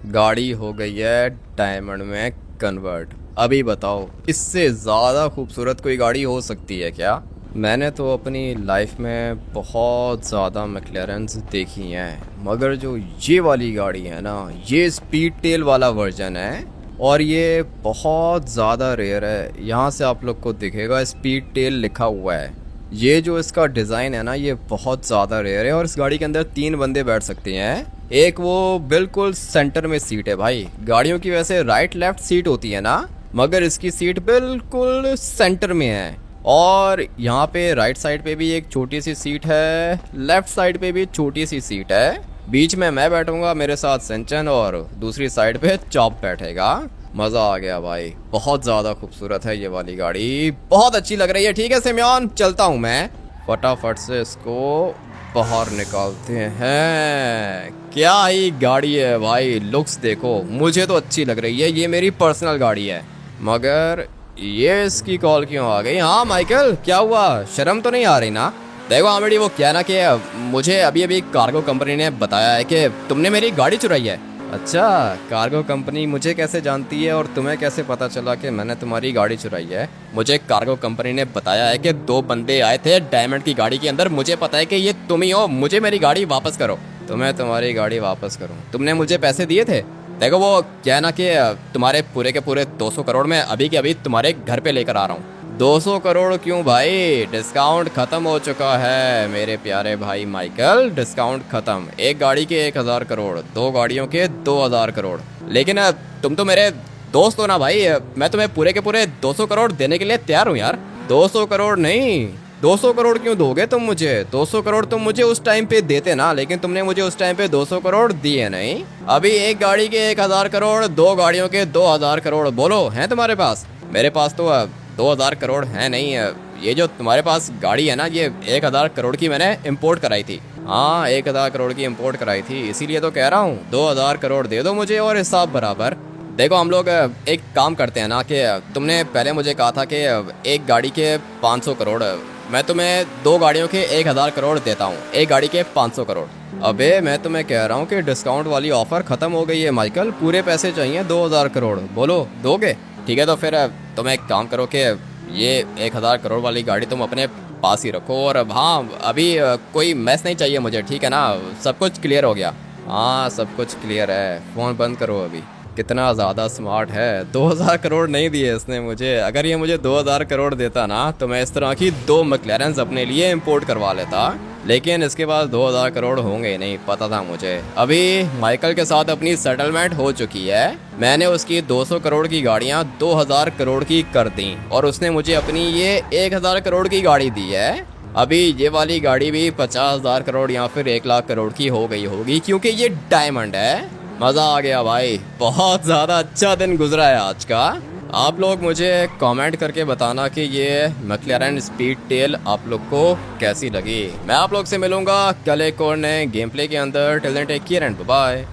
[SPEAKER 1] गाड़ी हो गई है डायमंड में कन्वर्ट। अभी बताओ इससे ज़्यादा खूबसूरत कोई गाड़ी हो सकती है क्या? मैंने तो अपनी लाइफ में बहुत ज़्यादा मैक्लेरन्स देखी हैं, मगर जो ये वाली गाड़ी है ना, ये स्पीड टेल वाला वर्जन है और ये बहुत ज़्यादा रेयर है। यहाँ से आप लोग को दिखेगा स्पीड टेल लिखा हुआ है। ये जो इसका डिज़ाइन है ना, ये बहुत ज़्यादा रेयर है और इस गाड़ी के अंदर 3 बंदे बैठ सकते हैं। एक वो बिल्कुल सेंटर में सीट है भाई। गाड़ियों की वैसे राइट लेफ्ट सीट होती है ना, मगर इसकी सीट बिल्कुल सेंटर में है। और यहाँ पे राइट साइड पे भी एक छोटी सी सीट है, लेफ्ट साइड पे भी छोटी सी सीट है। बीच में मैं बैठूंगा, मेरे साथ सेंचन, और दूसरी साइड पे चॉप बैठेगा। मज़ा आ गया भाई, बहुत ज़्यादा खूबसूरत है ये वाली गाड़ी, बहुत अच्छी लग रही है। ठीक है सिमयोन, चलता हूँ मैं। फटाफट से इसको बाहर निकालते हैं। क्या ही गाड़ी है भाई, लुक्स देखो, मुझे तो अच्छी लग रही है। ये मेरी पर्सनल गाड़ी है, मगर ये इसकी कॉल क्यों आ गई? हाँ माइकल, क्या हुआ? शर्म तो नहीं आ रही ना? देखो आमिडी, वो क्या ना कि मुझे अभी अभी कार्गो कंपनी ने बताया है कि तुमने मेरी गाड़ी चुराई है। अच्छा, कार्गो कंपनी मुझे कैसे जानती है और तुम्हें कैसे पता चला कि मैंने तुम्हारी गाड़ी चुराई है? मुझे कार्गो कंपनी ने बताया है कि 2 बंदे आए थे डायमंड की गाड़ी के अंदर। मुझे पता है कि ये तुम ही हो। मुझे मेरी गाड़ी वापस करो। तुम्हें तुम्हारी गाड़ी वापस करूँ? तुमने मुझे पैसे दिए थे। देखो वो क्या ना कि तुम्हारे पूरे के पूरे 200 करोड़ में अभी के अभी तुम्हारे घर पे लेकर आ रहा हूँ। 200 करोड़ क्यों भाई? डिस्काउंट खत्म हो चुका है मेरे प्यारे भाई माइकल, डिस्काउंट खत्म। एक गाड़ी के 1000 करोड़, 2 गाड़ियों के 2000 करोड़। लेकिन तुम तो मेरे दोस्त हो ना भाई, मैं तुम्हें पूरे के पूरे 200 करोड़ देने के लिए तैयार हूँ यार। 200 करोड़ नहीं, 200 करोड़ क्यों दोगे तुम मुझे? 200 करोड़ तुम मुझे उस टाइम पे देते ना, लेकिन तुमने मुझे उस टाइम पे 200 करोड़ दिए नहीं। अभी एक गाड़ी के 1000 करोड़, 2 गाड़ियों के 2000 करोड़ बोलो हैं तुम्हारे पास? मेरे पास तो 2000 करोड़ है नहीं। ये जो तुम्हारे पास गाड़ी है ना, ये 1000 करोड़ की मैंने इंपोर्ट कराई थी। हाँ, 1000 करोड़ की इंपोर्ट कराई थी, इसीलिए तो कह रहा हूँ 2000 करोड़ दे दो मुझे और हिसाब बराबर। देखो हम लोग एक काम करते हैं ना कि तुमने पहले मुझे कहा था कि एक गाड़ी के 500 करोड़, मैं तुम्हें 2 गाड़ियों के 1000 करोड़ देता हूँ, एक गाड़ी के 500 करोड़। अबे मैं तुम्हें कह रहा हूँ कि डिस्काउंट वाली ऑफर ख़त्म हो गई है माइकल, पूरे पैसे चाहिए 2000 करोड़। बोलो दोगे? ठीक है, तो फिर तुम एक काम करो कि ये 1000 करोड़ वाली गाड़ी तुम अपने पास ही रखो। और हाँ, अभी कोई मैस नहीं चाहिए मुझे, ठीक है ना? सब कुछ क्लियर हो गया? हाँ सब कुछ क्लियर है, फ़ोन बंद करो अभी। कितना ज़्यादा स्मार्ट है, 2000 करोड़ नहीं दिए इसने मुझे। अगर ये मुझे 2000 करोड़ देता ना, तो मैं इस तरह की 2 मैक्लेरन्स अपने लिए इंपोर्ट करवा लेता। लेकिन इसके पास 2000 करोड़ होंगे ही नहीं, पता था मुझे। अभी माइकल के साथ अपनी सेटलमेंट हो चुकी है। मैंने उसकी 200 करोड़ की गाड़ियाँ 2000 करोड़ की कर दी और उसने मुझे अपनी ये 1000 करोड़ की गाड़ी दी है। अभी ये वाली गाड़ी भी 50,000 करोड़ या फिर 1 लाख करोड़ की हो गई होगी, क्योंकि ये डायमंड है। मज़ा आ गया भाई, बहुत ज़्यादा अच्छा दिन गुजरा है आज का। आप लोग मुझे कमेंट करके बताना कि ये मैक्लेरन स्पीड टेल आप लोग को कैसी लगी। मैं आप लोग से मिलूंगा कल एक और नए गेम प्ले के अंदर। Till then take care and bye.